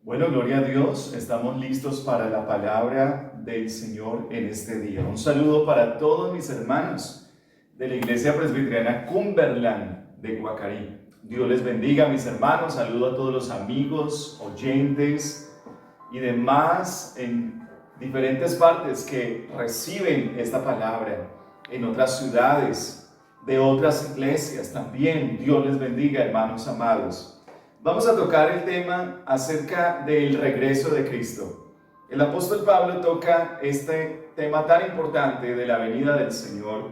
Bueno, gloria a Dios, estamos listos para la palabra del Señor en este día. Un saludo para todos mis hermanos de la Iglesia Presbiteriana Cumberland de Guacarí. Dios les bendiga, mis hermanos. Saludo a todos los amigos, oyentes y demás en diferentes partes que reciben esta palabra en otras ciudades, de otras iglesias también. Dios les bendiga, hermanos amados. Vamos a tocar el tema acerca del regreso de Cristo. El apóstol Pablo toca este tema tan importante de la venida del Señor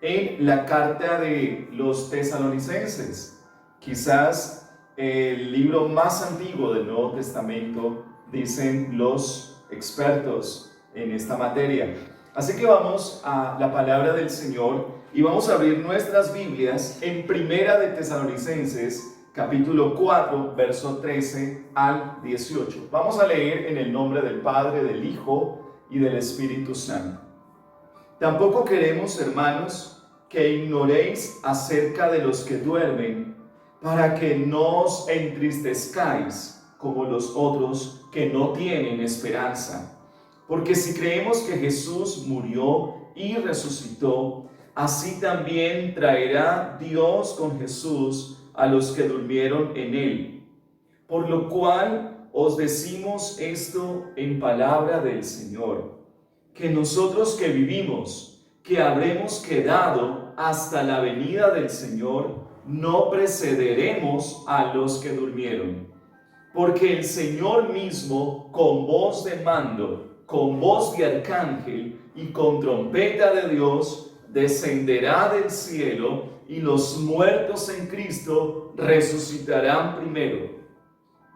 en la carta de los Tesalonicenses. Quizás el libro más antiguo del Nuevo Testamento, dicen los expertos en esta materia. Así que vamos a la palabra del Señor y vamos a abrir nuestras Biblias en Primera de Tesalonicenses, capítulo 4, verso 13 al 18. Vamos a leer en el nombre del Padre, del Hijo y del Espíritu Santo. Tampoco queremos, hermanos, que ignoréis acerca de los que duermen, para que no os entristezcáis como los otros que no tienen esperanza. Porque si creemos que Jesús murió y resucitó, así también traerá Dios con Jesús a los que durmieron en él. Por lo cual os decimos esto en palabra del Señor, que nosotros que vivimos, que habremos quedado hasta la venida del Señor, no precederemos a los que durmieron. Porque el Señor mismo, con voz de mando, con voz de arcángel y con trompeta de Dios, descenderá del cielo, y los muertos en Cristo resucitarán primero.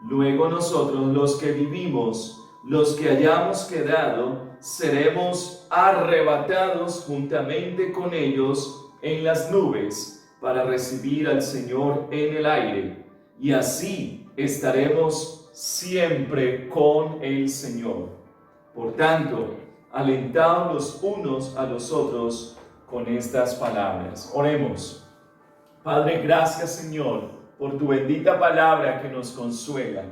Luego nosotros, los que vivimos, los que hayamos quedado, seremos arrebatados juntamente con ellos en las nubes para recibir al Señor en el aire, y así estaremos siempre con el Señor. Por tanto, alentaos los unos a los otros con estas palabras. Oremos. Padre, gracias, Señor, por tu bendita palabra que nos consuela,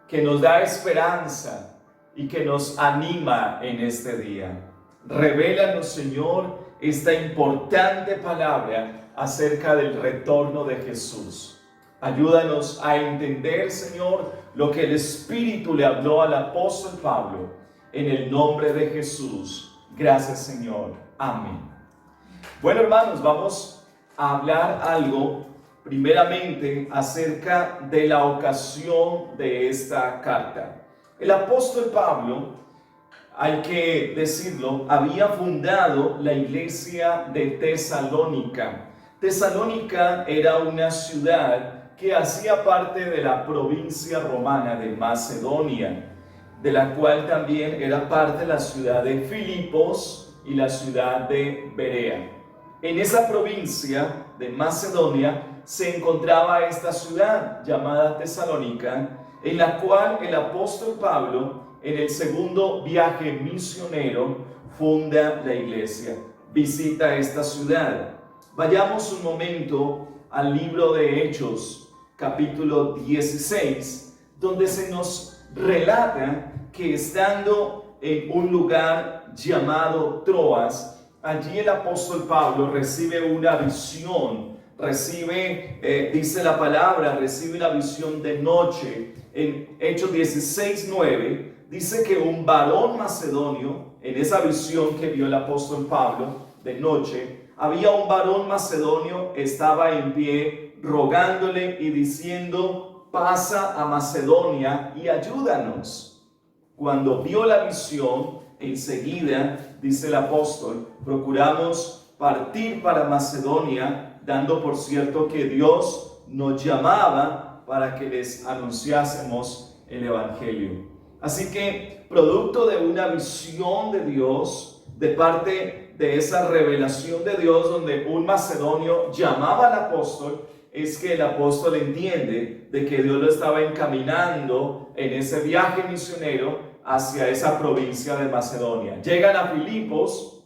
que nos da esperanza y que nos anima en este día. Revélanos, Señor, esta importante palabra acerca del retorno de Jesús. Ayúdanos a entender, Señor, lo que el Espíritu le habló al apóstol Pablo. En el nombre de Jesús. Gracias, Señor. Amén. Bueno, hermanos, vamos a hablar algo primeramente acerca de la ocasión de esta carta. El apóstol Pablo, hay que decirlo, había fundado la iglesia de Tesalónica. Tesalónica era una ciudad que hacía parte de la provincia romana de Macedonia, de la cual también era parte la ciudad de Filipos y la ciudad de Berea. En esa provincia de Macedonia se encontraba esta ciudad llamada Tesalónica, en la cual el apóstol Pablo, en el segundo viaje misionero, funda la iglesia, visita esta ciudad. Vayamos un momento al libro de Hechos, capítulo 16, donde se nos relata que estando en un lugar llamado Troas, allí el apóstol Pablo recibe una visión, dice la palabra, recibe una visión de noche. En Hechos 16:9 dice que un varón macedonio, en esa visión que vio el apóstol Pablo de noche, había un varón macedonio, estaba en pie rogándole y diciendo: pasa a Macedonia y ayúdanos. Cuando vio la visión, enseguida, dice el apóstol, procuramos partir para Macedonia, dando por cierto que Dios nos llamaba para que les anunciásemos el evangelio. Así que, producto de una visión de Dios, de parte de esa revelación de Dios, donde un macedonio llamaba al apóstol, es que el apóstol entiende de que Dios lo estaba encaminando en ese viaje misionero hacia esa provincia de Macedonia. Llegan a Filipos,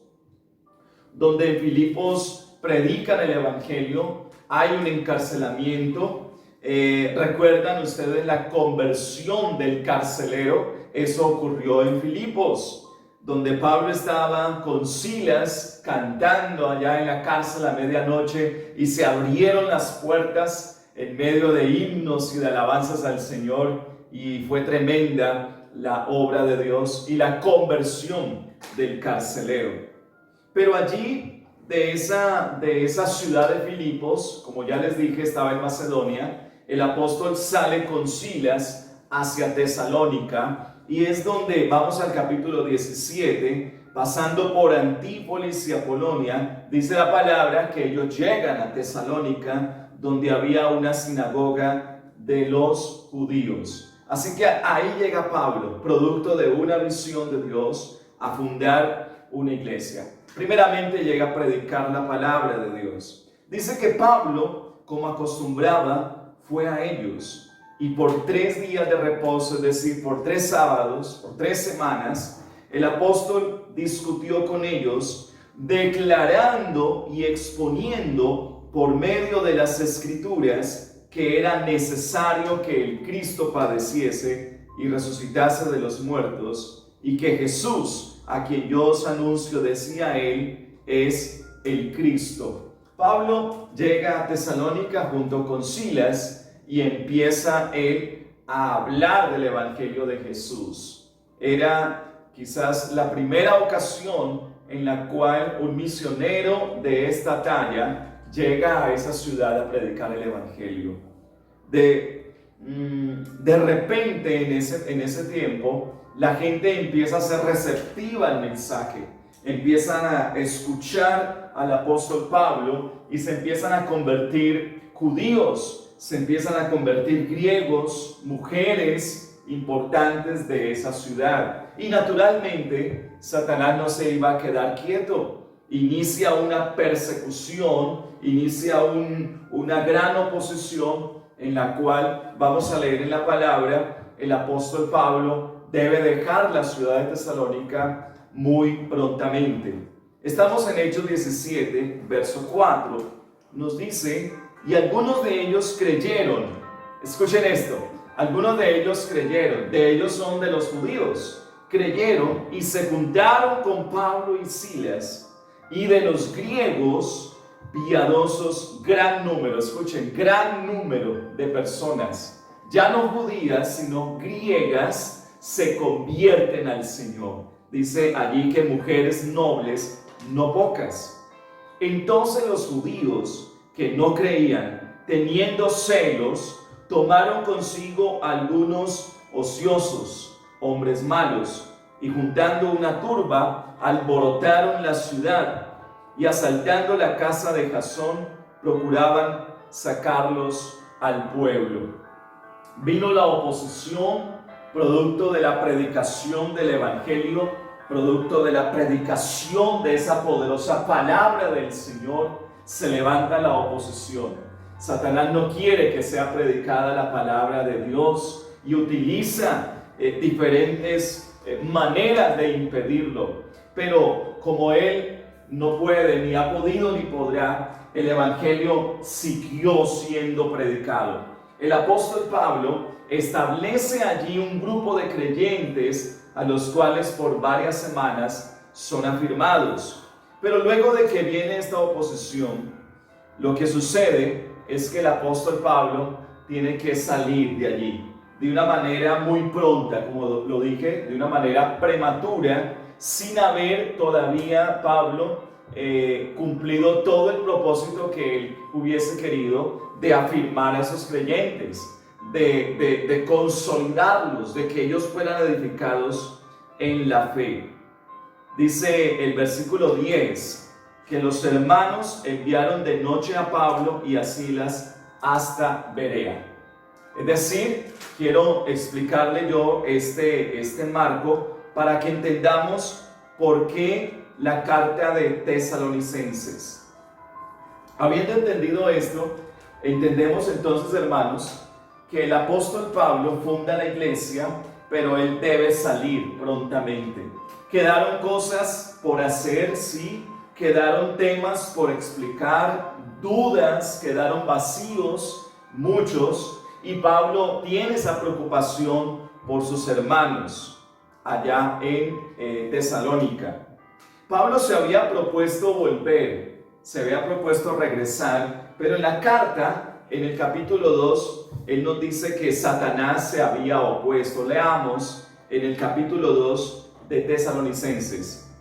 donde en Filipos predican el evangelio, hay un encarcelamiento, ¿Recuerdan ustedes la conversión del carcelero? Eso ocurrió en Filipos, donde Pablo estaba con Silas cantando allá en la cárcel a medianoche y se abrieron las puertas en medio de himnos y de alabanzas al Señor, y fue tremenda la obra de Dios y la conversión del carcelero. Pero allí, de esa ciudad de Filipos, como ya les dije, estaba en Macedonia, el apóstol sale con Silas hacia Tesalónica, y es donde vamos al capítulo 17, pasando por Antípolis y Apolonia, dice la palabra que ellos llegan a Tesalónica, donde había una sinagoga de los judíos. Así que ahí llega Pablo, producto de una visión de Dios, a fundar una iglesia. Primeramente llega a predicar la palabra de Dios. Dice que Pablo, como acostumbraba, fue a ellos, y por 3 días de reposo, es decir, por 3 sábados, por 3 semanas, el apóstol discutió con ellos, declarando y exponiendo por medio de las Escrituras que era necesario que el Cristo padeciese y resucitase de los muertos, y que Jesús, a quien yo os anuncio, decía él, es el Cristo. Pablo llega a Tesalónica junto con Silas y empieza él a hablar del Evangelio de Jesús. Era quizás la primera ocasión en la cual un misionero de esta talla llega a esa ciudad a predicar el Evangelio. De repente en ese tiempo la gente empieza a ser receptiva al mensaje, empiezan a escuchar al apóstol Pablo y se empiezan a convertir judíos, se empiezan a convertir griegos, mujeres importantes de esa ciudad. Y naturalmente Satanás no se iba a quedar quieto, inicia una persecución, inicia una gran oposición en la cual vamos a leer en la palabra, el apóstol Pablo debe dejar la ciudad de Tesalónica muy prontamente. Estamos en Hechos 17, verso 4. Nos dice, y algunos de ellos creyeron. Escuchen esto, algunos de ellos creyeron, de ellos son de los judíos, creyeron y se juntaron con Pablo y Silas, y de los griegos piadosos gran número, escuchen, gran número de personas, ya no judías, sino griegas, se convierten al Señor. Dice allí que mujeres nobles, no pocas. Entonces los judíos que no creían, teniendo celos, tomaron consigo algunos ociosos, hombres malos, y juntando una turba, alborotaron la ciudad, y asaltando la casa de Jasón, procuraban sacarlos al pueblo. Vino la oposición, producto de la predicación del Evangelio, producto de la predicación de esa poderosa palabra del Señor. Se levanta la oposición. Satanás no quiere que sea predicada la palabra de Dios y utiliza diferentes maneras de impedirlo. Pero como él no puede, ni ha podido, ni podrá, el Evangelio siguió siendo predicado. El apóstol Pablo establece allí un grupo de creyentes a los cuales por varias semanas son afirmados. Pero luego de que viene esta oposición, lo que sucede es que el apóstol Pablo tiene que salir de allí de una manera muy pronta, como lo dije, de una manera prematura, sin haber todavía Pablo cumplido todo el propósito que él hubiese querido de afirmar a esos creyentes, de consolidarlos, de que ellos fueran edificados en la fe. Dice el versículo 10 que los hermanos enviaron de noche a Pablo y a Silas hasta Berea. Es decir, quiero explicarle yo este marco para que entendamos por qué la carta de Tesalonicenses. Habiendo entendido esto, entendemos entonces, hermanos, que el apóstol Pablo funda la iglesia, pero él debe salir prontamente. Quedaron cosas por hacer, sí, quedaron temas por explicar, dudas, quedaron vacíos muchos, y Pablo tiene esa preocupación por sus hermanos allá en Tesalónica. Pablo se había propuesto volver, se había propuesto regresar, pero en la carta, en el capítulo 2, él nos dice que Satanás se había opuesto. Leamos en el capítulo 2 de Tesalonicenses.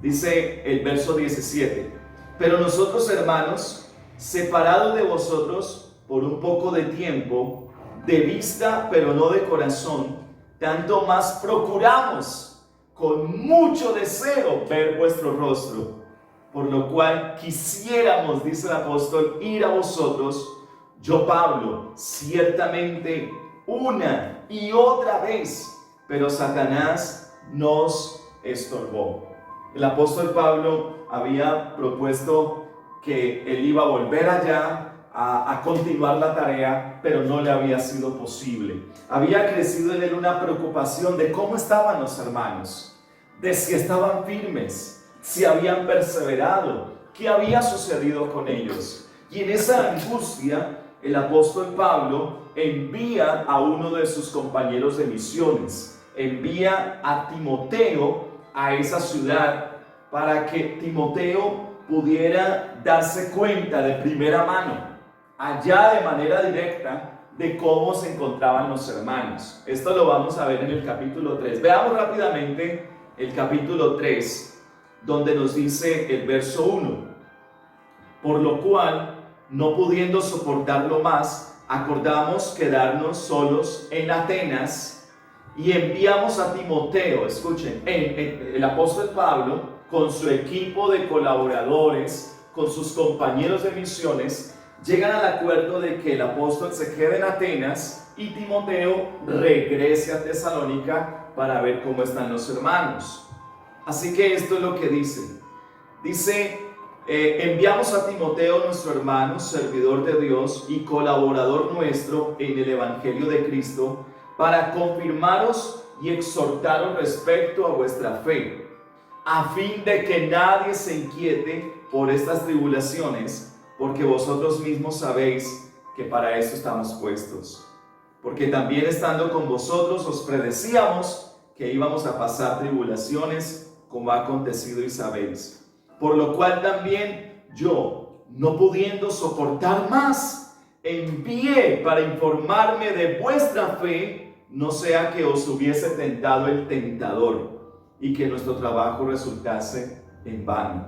Dice el verso 17: pero nosotros, hermanos, separados de vosotros por un poco de tiempo, de vista pero no de corazón, tanto más procuramos con mucho deseo ver vuestro rostro, por lo cual quisiéramos, dice el apóstol, ir a vosotros, yo Pablo, ciertamente una y otra vez, pero Satanás nos estorbó. El apóstol Pablo había propuesto que él iba a volver allá a continuar la tarea, pero no le había sido posible. Había crecido en él una preocupación de cómo estaban los hermanos, de si estaban firmes, si habían perseverado, qué había sucedido con ellos. Y en esa angustia, el apóstol Pablo envía a uno de sus compañeros de misiones, envía a Timoteo a esa ciudad para que Timoteo pudiera darse cuenta de primera mano, allá de manera directa, de cómo se encontraban los hermanos. Esto lo vamos a ver en el capítulo 3. Veamos rápidamente el capítulo 3, donde nos dice el verso 1: por lo cual, no pudiendo soportarlo más, acordamos quedarnos solos en Atenas y enviamos a Timoteo. Escuchen, el apóstol Pablo, con su equipo de colaboradores, con sus compañeros de misiones, llegan al acuerdo de que el apóstol se quede en Atenas y Timoteo regrese a Tesalónica para ver cómo están los hermanos. Así que esto es lo que dice. Dice: enviamos a Timoteo, nuestro hermano, servidor de Dios y colaborador nuestro en el Evangelio de Cristo, para confirmaros y exhortaros respecto a vuestra fe, a fin de que nadie se inquiete por estas tribulaciones, porque vosotros mismos sabéis que para eso estamos puestos. Porque también estando con vosotros os predecíamos que íbamos a pasar tribulaciones, como ha acontecido y sabéis. Por lo cual también yo, no pudiendo soportar más, envié para informarme de vuestra fe, no sea que os hubiese tentado el tentador y que nuestro trabajo resultase en vano.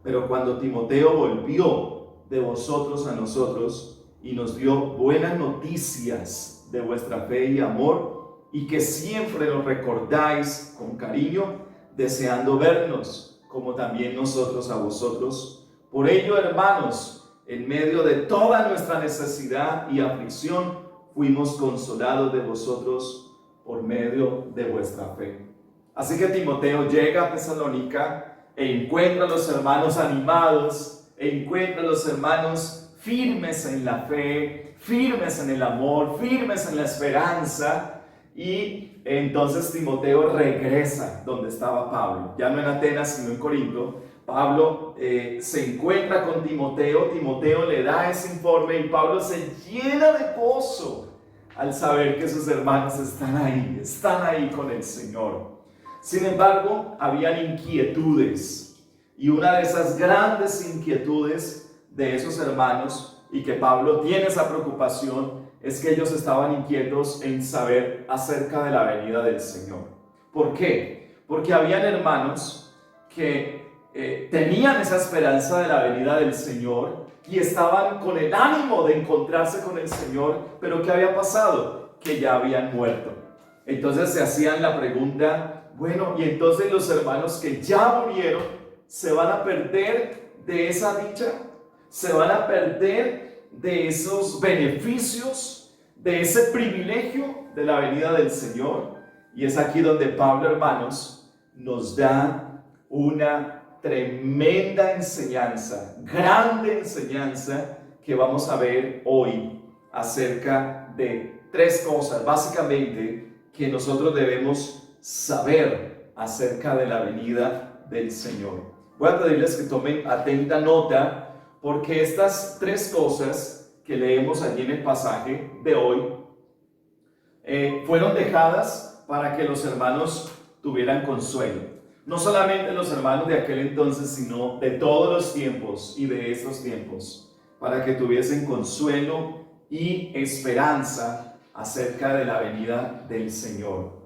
Pero cuando Timoteo volvió de vosotros a nosotros y nos dio buenas noticias de vuestra fe y amor, y que siempre lo recordáis con cariño, deseando vernos, como también nosotros a vosotros. Por ello, hermanos, en medio de toda nuestra necesidad y aflicción, fuimos consolados de vosotros por medio de vuestra fe. Así que Timoteo llega a Tesalónica e encuentra a los hermanos animados, e encuentra a los hermanos firmes en la fe, firmes en el amor, firmes en la esperanza. Y entonces Timoteo regresa donde estaba Pablo, ya no en Atenas sino en Corinto. Pablo se encuentra con Timoteo, Timoteo le da ese informe y Pablo se llena de gozo al saber que sus hermanos están ahí con el Señor. Sin embargo, habían inquietudes, y una de esas grandes inquietudes de esos hermanos, y que Pablo tiene esa preocupación, es que ellos estaban inquietos en saber acerca de la venida del Señor. ¿Por qué? Porque habían hermanos que tenían esa esperanza de la venida del Señor y estaban con el ánimo de encontrarse con el Señor, pero ¿qué había pasado? Que ya habían muerto. Entonces se hacían la pregunta: bueno, y entonces los hermanos que ya murieron, ¿se van a perder de esa dicha? ¿Se van a perder de esos beneficios, de ese privilegio de la venida del Señor? Y es aquí donde Pablo, hermanos, nos da una tremenda enseñanza, grande enseñanza, que vamos a ver hoy acerca de tres cosas, básicamente, que nosotros debemos saber acerca de la venida del Señor. Voy a pedirles que tomen atenta nota, porque estas tres cosas que leemos allí en el pasaje de hoy, fueron dejadas para que los hermanos tuvieran consuelo. No solamente los hermanos de aquel entonces, sino de todos los tiempos y de estos tiempos, para que tuviesen consuelo y esperanza acerca de la venida del Señor.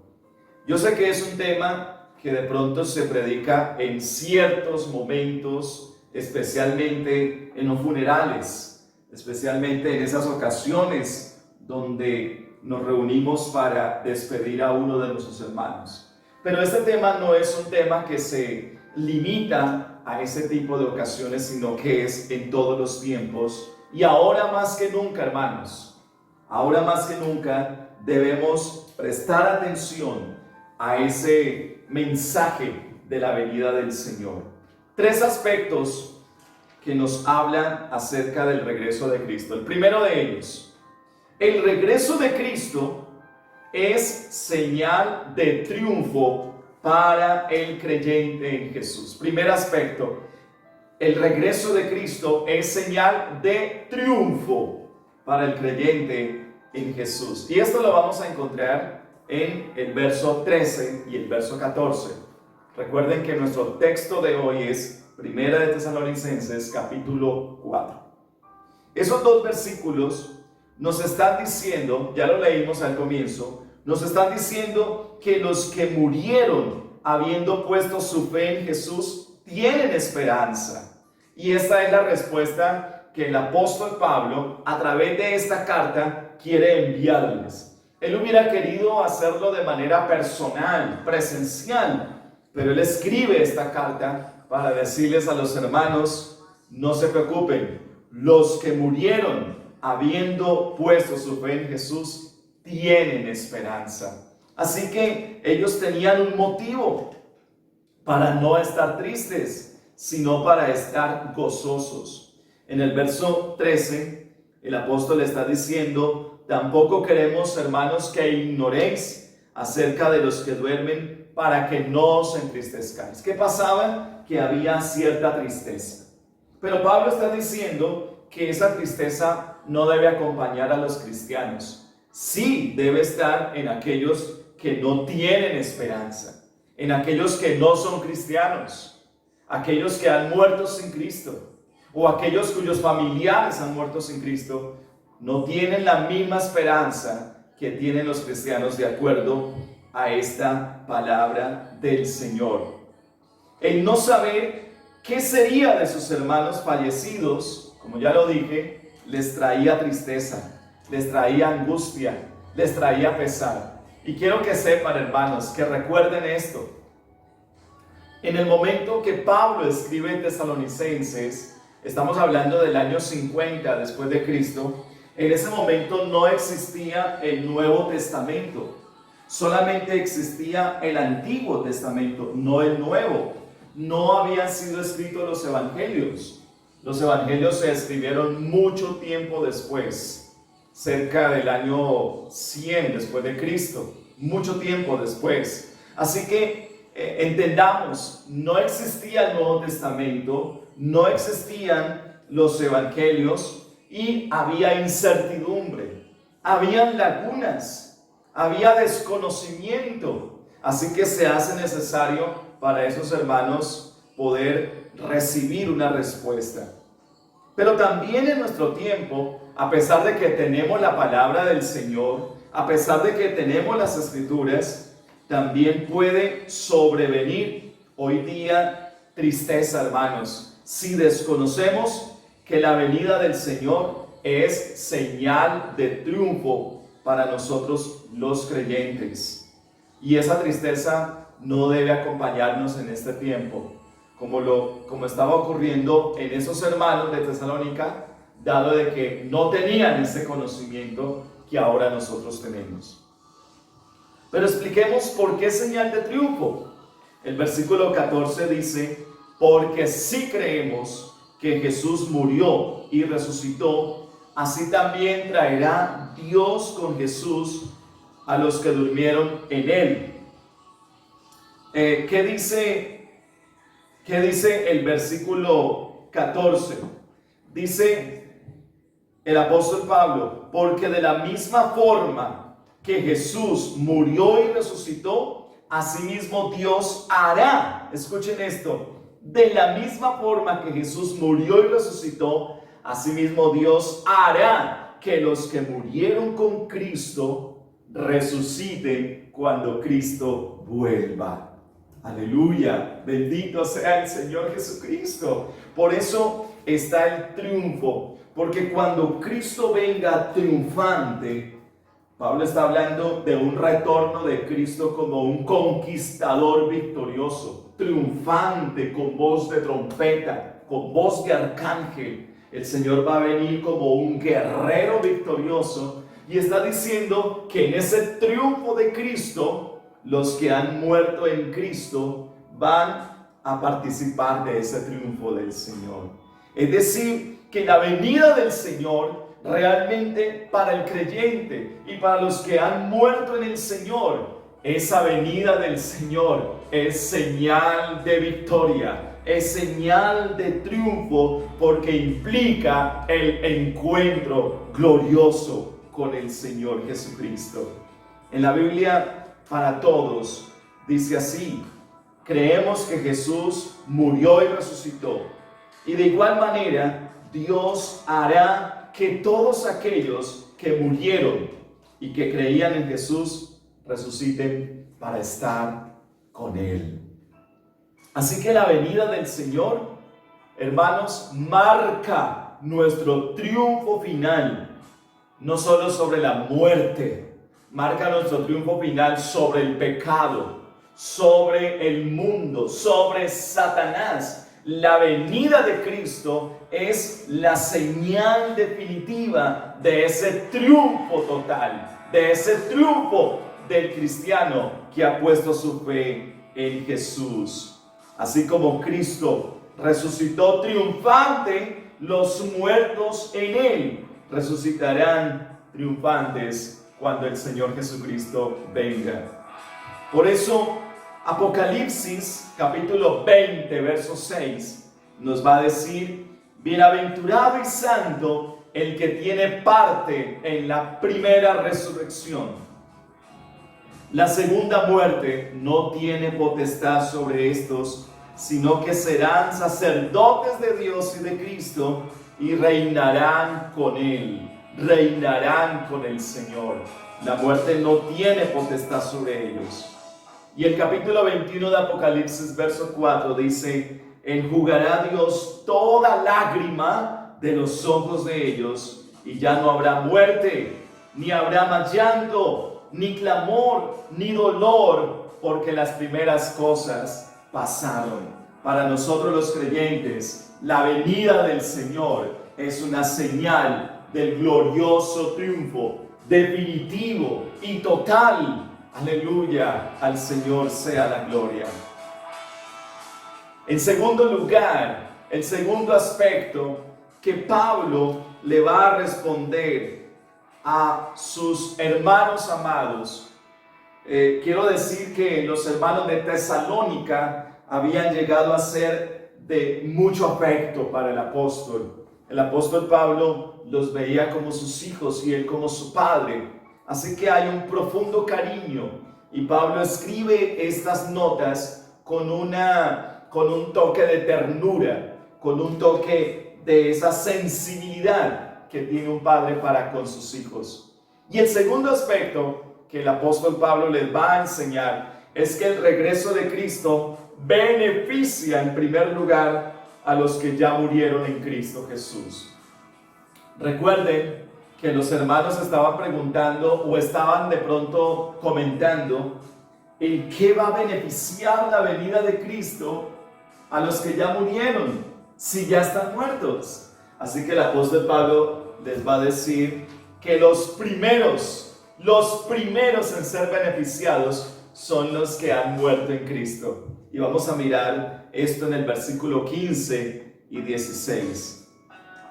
Yo sé que es un tema que de pronto se predica en ciertos momentos, especialmente en los funerales, especialmente en esas ocasiones donde nos reunimos para despedir a uno de nuestros hermanos. Pero este tema no es un tema que se limita a ese tipo de ocasiones, sino que es en todos los tiempos. Y ahora más que nunca, hermanos, ahora más que nunca debemos prestar atención a ese mensaje de la venida del Señor. Tres aspectos que nos hablan acerca del regreso de Cristo. El primero de ellos, el regreso de Cristo es señal de triunfo para el creyente en Jesús. Primer aspecto, el regreso de Cristo es señal de triunfo para el creyente en Jesús. Y esto lo vamos a encontrar en el verso 13 y el verso 14. Recuerden que nuestro texto de hoy es Primera de Tesalonicenses, capítulo 4. Esos dos versículos nos están diciendo, ya lo leímos al comienzo, nos están diciendo que los que murieron habiendo puesto su fe en Jesús tienen esperanza. Y esta es la respuesta que el apóstol Pablo, a través de esta carta, quiere enviarles. Él hubiera querido hacerlo de manera personal, presencial, pero él escribe esta carta para decirles a los hermanos: no se preocupen, los que murieron habiendo puesto su fe en Jesús tienen esperanza. Así que ellos tenían un motivo para no estar tristes, sino para estar gozosos. En el verso 13, el apóstol está diciendo: tampoco queremos, hermanos, que ignoréis acerca de los que duermen, para que no os entristezcáis. ¿Qué pasaba? Que había cierta tristeza. Pero Pablo está diciendo que esa tristeza no debe acompañar a los cristianos. Sí debe estar en aquellos que no tienen esperanza, en aquellos que no son cristianos, aquellos que han muerto sin Cristo, o aquellos cuyos familiares han muerto sin Cristo. No tienen la misma esperanza que tienen los cristianos, de acuerdo a esta palabra del Señor. El no saber qué sería de sus hermanos fallecidos, como ya lo dije, les traía tristeza, les traía angustia, les traía pesar. Y quiero que sepan, hermanos, que recuerden esto. En el momento que Pablo escribe en Tesalonicenses, estamos hablando del año 50 después de Cristo, en ese momento no existía el Nuevo Testamento, solamente existía el Antiguo Testamento, no el Nuevo. No habían sido escritos los evangelios. Los evangelios se escribieron mucho tiempo después, cerca del año 100 después de Cristo, mucho tiempo después. Así que entendamos, no existía el Nuevo Testamento, no existían los evangelios y había incertidumbre, habían lagunas, había desconocimiento. Así que se hace necesario para esos hermanos poder recibir una respuesta. Pero también en nuestro tiempo, a pesar de que tenemos la palabra del Señor, a pesar de que tenemos las Escrituras, también puede sobrevenir hoy día tristeza, hermanos, si desconocemos que la venida del Señor es señal de triunfo para nosotros los creyentes. Y esa tristeza no debe acompañarnos en este tiempo, como estaba ocurriendo en esos hermanos de Tesalónica, dado de que no tenían ese conocimiento que ahora nosotros tenemos. Pero expliquemos por qué señal de triunfo. El versículo 14 dice: porque si creemos que Jesús murió y resucitó, así también traerá Dios con Jesús a los que durmieron en él. ¿Qué dice el versículo 14? Dice: el apóstol Pablo, porque de la misma forma que Jesús murió y resucitó, asimismo Dios hará, escuchen esto, de la misma forma que Jesús murió y resucitó, asimismo Dios hará que los que murieron con Cristo resuciten cuando Cristo vuelva. Aleluya, bendito sea el Señor Jesucristo. Por eso está el triunfo, porque cuando Cristo venga triunfante, Pablo está hablando de un retorno de Cristo como un conquistador victorioso, triunfante, con voz de trompeta, con voz de arcángel. El Señor va a venir como un guerrero victorioso y está diciendo que en ese triunfo de Cristo, los que han muerto en Cristo van a participar de ese triunfo del Señor. Es decir, que la venida del Señor realmente para el creyente y para los que han muerto en el Señor, esa venida del Señor es señal de victoria, es señal de triunfo, porque implica el encuentro glorioso con el Señor Jesucristo. En la Biblia, para todos, dice así: creemos que Jesús murió y resucitó, y de igual manera Dios hará que todos aquellos que murieron y que creían en Jesús resuciten para estar con Él. Así que la venida del Señor, hermanos, marca nuestro triunfo final, no solo sobre la muerte, marca nuestro triunfo final sobre el pecado, sobre el mundo, sobre Satanás. La venida de Cristo es la señal definitiva de ese triunfo total, de ese triunfo del cristiano que ha puesto su fe en Jesús. Así como Cristo resucitó triunfante, los muertos en Él resucitarán triunfantes cuando el Señor Jesucristo venga. Por eso, Apocalipsis capítulo 20, verso 6, nos va a decir: bienaventurado y santo el que tiene parte en la primera resurrección. La segunda muerte no tiene potestad sobre estos, sino que serán sacerdotes de Dios y de Cristo y reinarán con Él, reinarán con el Señor. La muerte no tiene potestad sobre ellos. Y el capítulo 21 de Apocalipsis, verso 4, dice: enjugará Dios toda lágrima de los ojos de ellos, y ya no habrá muerte, ni habrá más llanto, ni clamor, ni dolor, porque las primeras cosas pasaron. Para nosotros los creyentes, la venida del Señor es una señal del glorioso triunfo definitivo y total. Aleluya, al Señor sea la gloria. En segundo lugar, el segundo aspecto que Pablo le va a responder a sus hermanos amados. Quiero decir que los hermanos de Tesalónica habían llegado a ser de mucho afecto para el apóstol. El apóstol Pablo los veía como sus hijos y él como su padre. Así que hay un profundo cariño, y Pablo escribe estas notas con un toque de ternura, con un toque de esa sensibilidad que tiene un padre para con sus hijos. Y el segundo aspecto que el apóstol Pablo les va a enseñar es que el regreso de Cristo beneficia en primer lugar a los que ya murieron en Cristo Jesús. Recuerden que los hermanos estaban preguntando o estaban de pronto comentando: ¿en qué va a beneficiar la venida de Cristo a los que ya murieron si ya están muertos? Así que el apóstol Pablo les va a decir que los primeros en ser beneficiados son los que han muerto en Cristo. Y vamos a mirar esto en el versículo 15 y 16.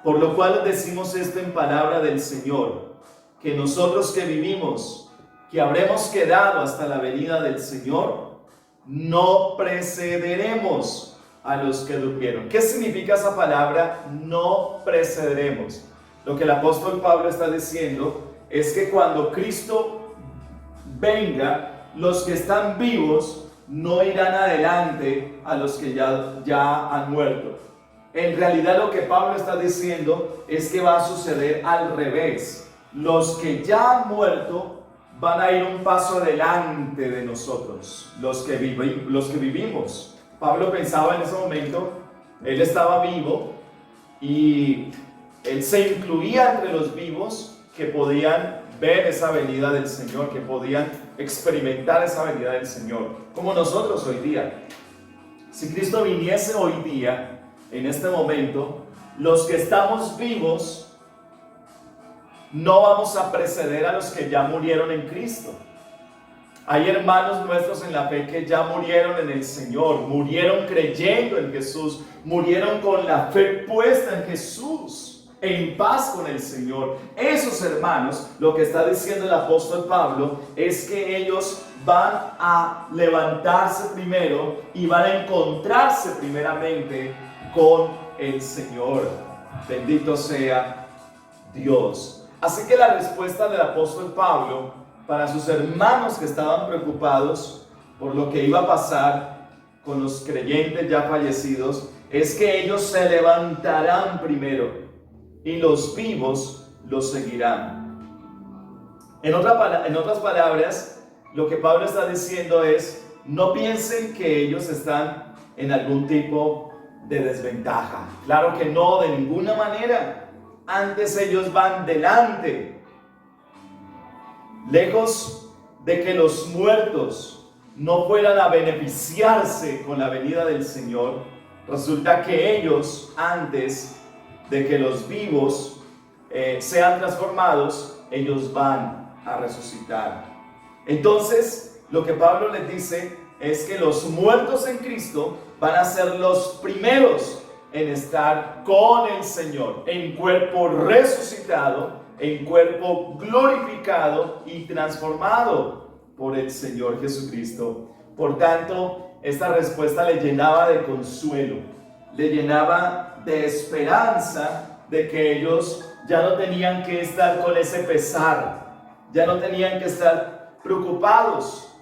Por lo cual decimos esto en palabra del Señor, que nosotros que vivimos, que habremos quedado hasta la venida del Señor, no precederemos a los que durmieron. ¿Qué significa esa palabra? No precederemos. Lo que el apóstol Pablo está diciendo es que cuando Cristo venga, los que están vivos no irán adelante a los que ya han muerto. En realidad lo que Pablo está diciendo es que va a suceder al revés. Los que ya han muerto van a ir un paso adelante de nosotros, los que vivimos. Pablo pensaba en ese momento, él estaba vivo y él se incluía entre los vivos que podían ver esa venida del Señor, que podían experimentar esa venida del Señor, como nosotros hoy día. Si Cristo viniese hoy día, en este momento, los que estamos vivos no vamos a preceder a los que ya murieron en Cristo. Hay hermanos nuestros en la fe que ya murieron en el Señor, murieron creyendo en Jesús, murieron con la fe puesta en Jesús, en paz con el Señor. Esos hermanos, lo que está diciendo el apóstol Pablo es que ellos van a levantarse primero y van a encontrarse primeramente con el Señor. Bendito sea Dios. Así que la respuesta del apóstol Pablo para sus hermanos que estaban preocupados por lo que iba a pasar con los creyentes ya fallecidos es que ellos se levantarán primero y los vivos los seguirán. En otras palabras, lo que Pablo está diciendo es: no piensen que ellos están en algún tipo de desventaja. Claro que no, de ninguna manera. Antes ellos van delante. Lejos de que los muertos no fueran a beneficiarse con la venida del Señor, resulta que ellos, antes de que los vivos sean transformados, ellos van a resucitar. Entonces, lo que Pablo les dice es que los muertos en Cristo van a ser los primeros en estar con el Señor, en cuerpo resucitado, en cuerpo glorificado y transformado por el Señor Jesucristo. Por tanto, esta respuesta le llenaba de consuelo, le llenaba de esperanza de que ellos ya no tenían que estar con ese pesar, ya no tenían que estar preocupados,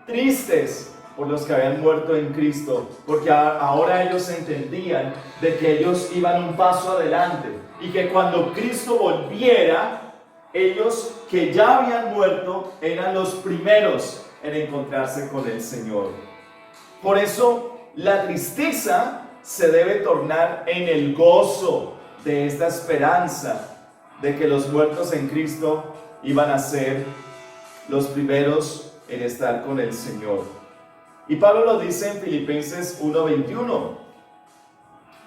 tristes por los que habían muerto en Cristo, porque ahora ellos entendían de que ellos iban un paso adelante y que cuando Cristo volviera, ellos que ya habían muerto eran los primeros en encontrarse con el Señor. Por eso la tristeza se debe tornar en el gozo de esta esperanza de que los muertos en Cristo iban a ser los primeros en estar con el Señor. Y Pablo lo dice en Filipenses 1:21.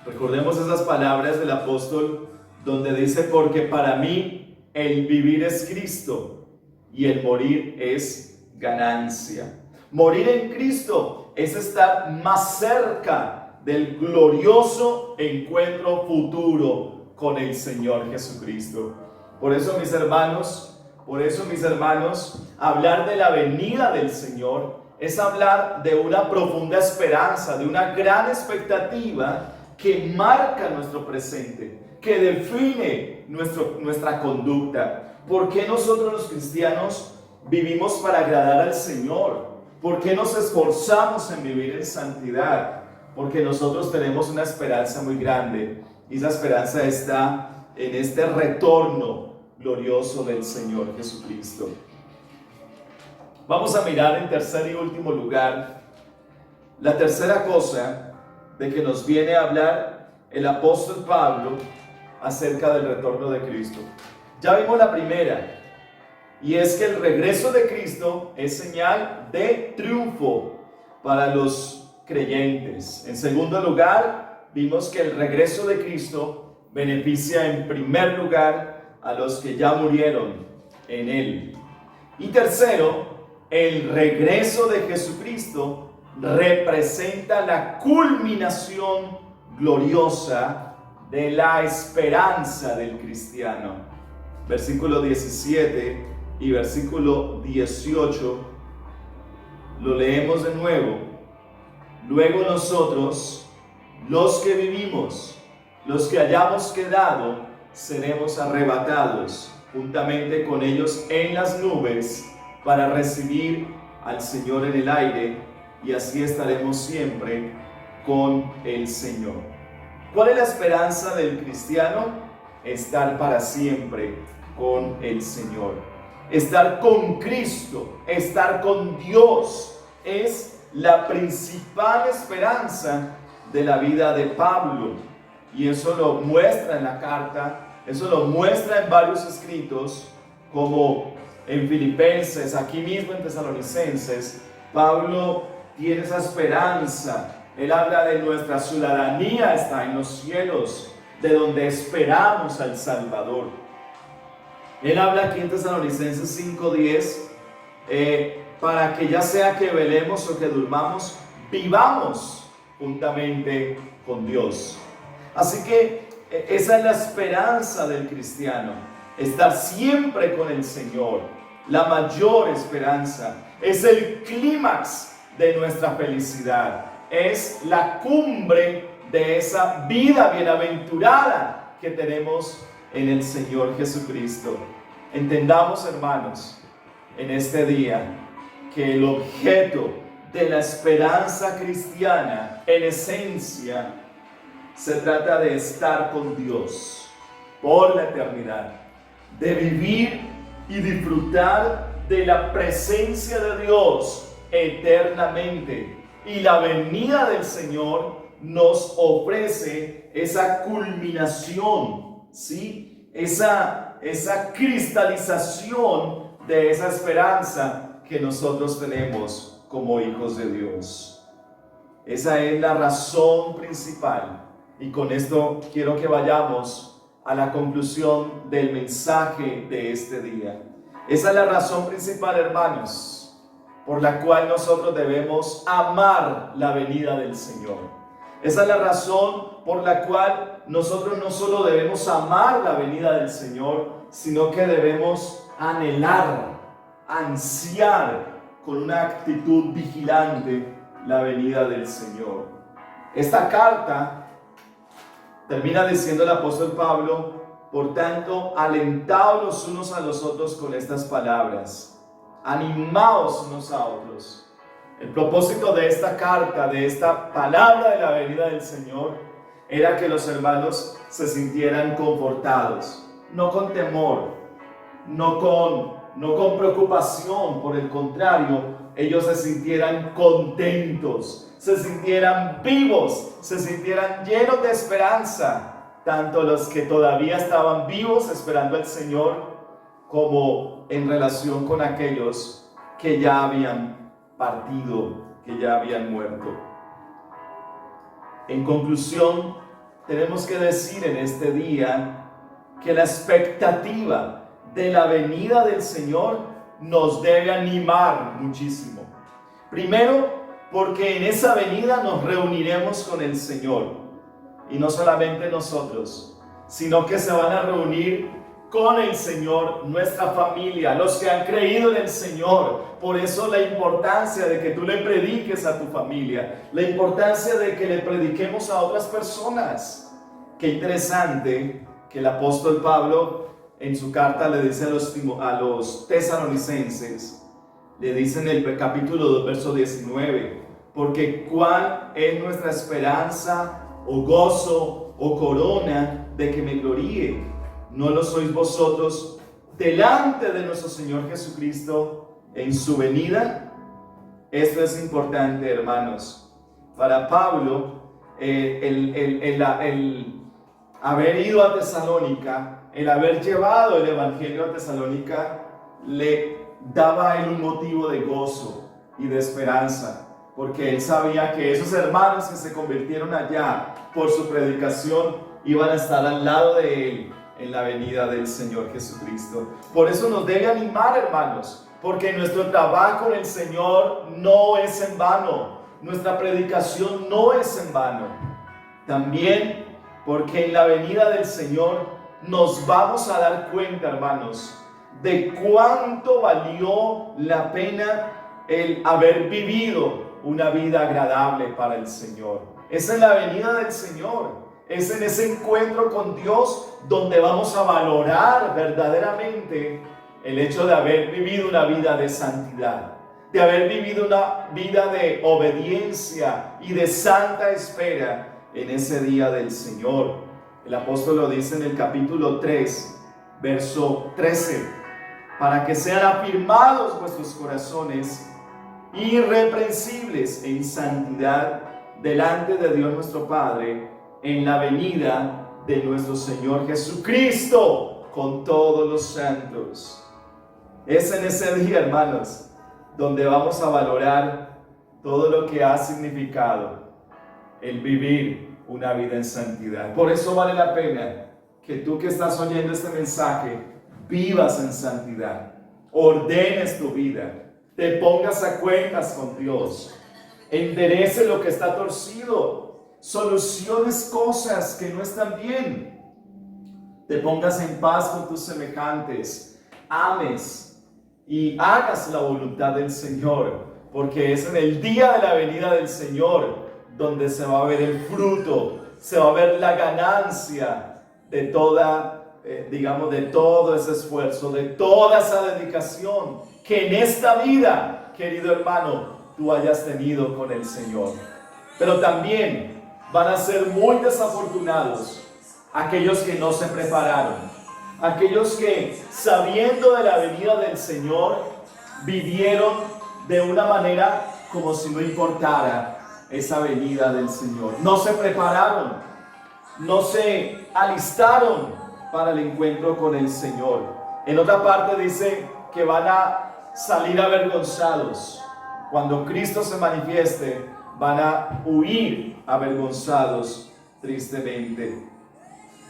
Recordemos esas palabras del apóstol donde dice: porque para mí el vivir es Cristo y el morir es ganancia. Morir en Cristo es estar más cerca del glorioso encuentro futuro con el Señor Jesucristo. Por eso, mis hermanos, hablar de la venida del Señor es hablar de una profunda esperanza, de una gran expectativa que marca nuestro presente, que define nuestra conducta. ¿Por qué nosotros los cristianos vivimos para agradar al Señor? ¿Por qué nos esforzamos en vivir en santidad? Porque nosotros tenemos una esperanza muy grande, y esa esperanza está en este retorno glorioso del Señor Jesucristo. Vamos a mirar en tercer y último lugar la tercera cosa de que nos viene a hablar el apóstol Pablo acerca del retorno de Cristo. Ya vimos la primera, y es que el regreso de Cristo es señal de triunfo para los creyentes. En segundo lugar, vimos que el regreso de Cristo beneficia en primer lugar a los que ya murieron en Él. Y tercero, el regreso de Jesucristo representa la culminación gloriosa de la esperanza del cristiano. Versículo 17 y versículo 18 lo leemos de nuevo. Luego nosotros, los que vivimos, los que hayamos quedado, seremos arrebatados juntamente con ellos en las nubes para recibir al Señor en el aire, y así estaremos siempre con el Señor. ¿Cuál es la esperanza del cristiano? Estar para siempre con el Señor. Estar con Cristo, estar con Dios, es la principal esperanza de la vida de Pablo. Y eso lo muestra en la carta, eso lo muestra en varios escritos, como en Filipenses, aquí mismo en Tesalonicenses. Pablo tiene esa esperanza. Él habla de nuestra ciudadanía está en los cielos, de donde esperamos al Salvador. Él habla aquí en Tesalonicenses 5:10, para que ya sea que velemos o que durmamos, vivamos juntamente con Dios. Así que esa es la esperanza del cristiano, estar siempre con el Señor. La mayor esperanza es el clímax de nuestra felicidad, es la cumbre de esa vida bienaventurada que tenemos en el Señor Jesucristo. Entendamos, hermanos, en este día que el objeto de la esperanza cristiana, en esencia, se trata de estar con Dios por la eternidad, de vivir y disfrutar de la presencia de Dios eternamente. Y la venida del Señor nos ofrece esa culminación, ¿sí? Esa cristalización de esa esperanza que nosotros tenemos como hijos de Dios. Esa es la razón principal. Y con esto quiero que vayamos a la conclusión del mensaje de este día. Esa es la razón principal, hermanos, por la cual nosotros debemos amar la venida del Señor. Esa es la razón por la cual nosotros no solo debemos amar la venida del Señor, sino que debemos anhelar, ansiar con una actitud vigilante la venida del Señor. Esta carta termina diciendo el apóstol Pablo: por tanto, alentaos los unos a los otros con estas palabras, animaos unos a otros. El propósito de esta carta, de esta palabra de la venida del Señor, era que los hermanos se sintieran confortados, no con temor, no con preocupación. Por el contrario, ellos se sintieran contentos, se sintieran vivos, se sintieran llenos de esperanza, tanto los que todavía estaban vivos esperando al Señor, como en relación con aquellos que ya habían partido, que ya habían muerto. En conclusión, tenemos que decir en este día que la expectativa de la venida del Señor nos debe animar muchísimo. Primero, porque en esa venida nos reuniremos con el Señor. Y no solamente nosotros, sino que se van a reunir con el Señor nuestra familia, los que han creído en el Señor. Por eso la importancia de que tú le prediques a tu familia, la importancia de que le prediquemos a otras personas. Qué interesante que el apóstol Pablo en su carta le dice a los tesalonicenses, le dice en el capítulo 2, verso 19, porque cuál es nuestra esperanza o gozo o corona de que me gloríe. ¿No lo sois vosotros delante de nuestro Señor Jesucristo en su venida? Esto es importante, hermanos. Para Pablo, el haber ido a Tesalónica, el haber llevado el Evangelio a Tesalónica, le daba a él un motivo de gozo y de esperanza, porque él sabía que esos hermanos que se convirtieron allá por su predicación iban a estar al lado de él en la venida del Señor Jesucristo. Por eso nos debe animar, hermanos, porque nuestro trabajo en el Señor no es en vano, nuestra predicación no es en vano. También porque en la venida del Señor nos vamos a dar cuenta, hermanos, de cuánto valió la pena el haber vivido una vida agradable para el Señor. Esa es la venida del Señor. Es en ese encuentro con Dios donde vamos a valorar verdaderamente el hecho de haber vivido una vida de santidad, de haber vivido una vida de obediencia y de santa espera en ese día del Señor. El apóstol lo dice en el capítulo 3, verso 13, para que sean afirmados vuestros corazones irreprensibles en santidad delante de Dios nuestro Padre en la venida de nuestro Señor Jesucristo con todos los santos. Es en ese día, hermanos, donde vamos a valorar todo lo que ha significado el vivir una vida en santidad. Por eso vale la pena que tú que estás oyendo este mensaje vivas en santidad, ordenes tu vida, te pongas a cuentas con Dios, enderece lo que está torcido, soluciones cosas que no están bien, te pongas en paz con tus semejantes, ames y hagas la voluntad del Señor, porque es en el día de la venida del Señor donde se va a ver el fruto, se va a ver la ganancia de toda, de todo ese esfuerzo, de toda esa dedicación que en esta vida, querido hermano, tú hayas tenido con el Señor. Pero también van a ser muy desafortunados aquellos que no se prepararon, aquellos que, sabiendo de la venida del Señor, vivieron de una manera como si no importara esa venida del Señor. No se prepararon, no se alistaron para el encuentro con el Señor. En otra parte dice que van a salir avergonzados. Cuando Cristo se manifieste, van a huir avergonzados tristemente.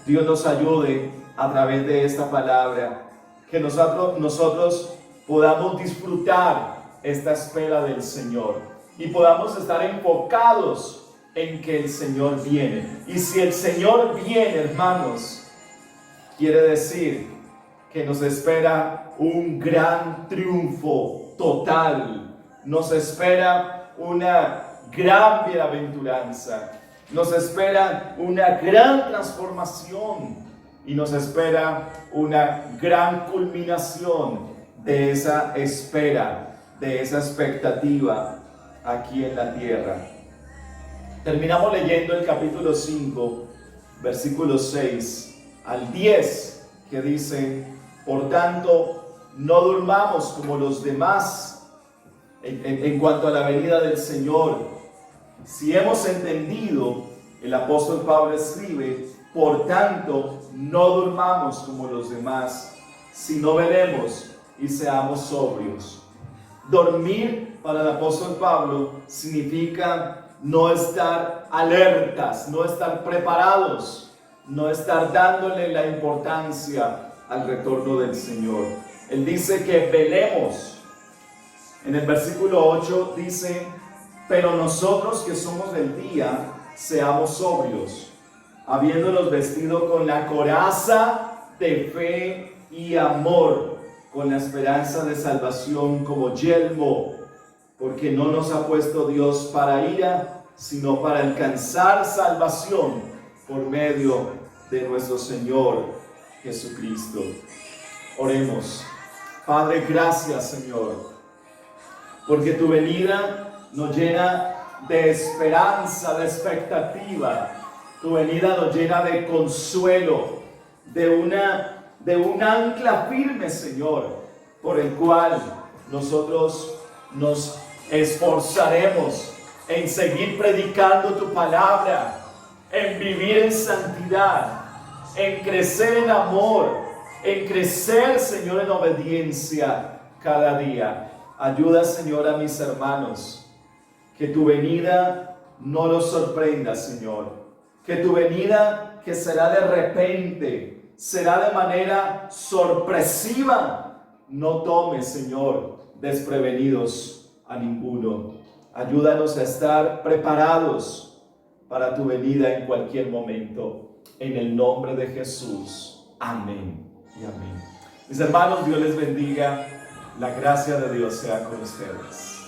Dios nos ayude a través de esta palabra, que nosotros podamos disfrutar esta espera del Señor y podamos estar enfocados en que el Señor viene. Y si el Señor viene, hermanos, quiere decir que nos espera un gran triunfo total, nos espera una gran bienaventuranza, nos espera una gran transformación y nos espera una gran culminación de esa espera, de esa expectativa aquí en la tierra. Terminamos leyendo el capítulo 5, versículos 6 al 10, que dice: por tanto, no durmamos como los demás en cuanto a la venida del Señor. Si hemos entendido, el apóstol Pablo escribe, por tanto, no durmamos como los demás, sino velemos y seamos sobrios. Dormir para el apóstol Pablo significa no estar alertas, no estar preparados, no estar dándole la importancia al retorno del Señor. Él dice que velemos. En el versículo 8 dice: pero nosotros que somos del día, seamos sobrios, habiéndonos vestido con la coraza de fe y amor, con la esperanza de salvación como yelmo, porque no nos ha puesto Dios para ira, sino para alcanzar salvación por medio de nuestro Señor Jesucristo. Oremos. Padre, gracias, Señor, porque tu venida nos llena de esperanza, de expectativa. Tu venida nos llena de consuelo, de un ancla firme, Señor, por el cual nosotros nos esforzaremos en seguir predicando tu palabra, en vivir en santidad, en crecer en amor, en crecer, Señor, en obediencia cada día. Ayuda, Señor, a mis hermanos, que tu venida no los sorprenda, Señor, que tu venida, que será de repente, será de manera sorpresiva, no tome, Señor, desprevenidos a ninguno. Ayúdanos a estar preparados para tu venida en cualquier momento. En el nombre de Jesús. Amén y amén. Mis hermanos, Dios les bendiga. La gracia de Dios sea con ustedes.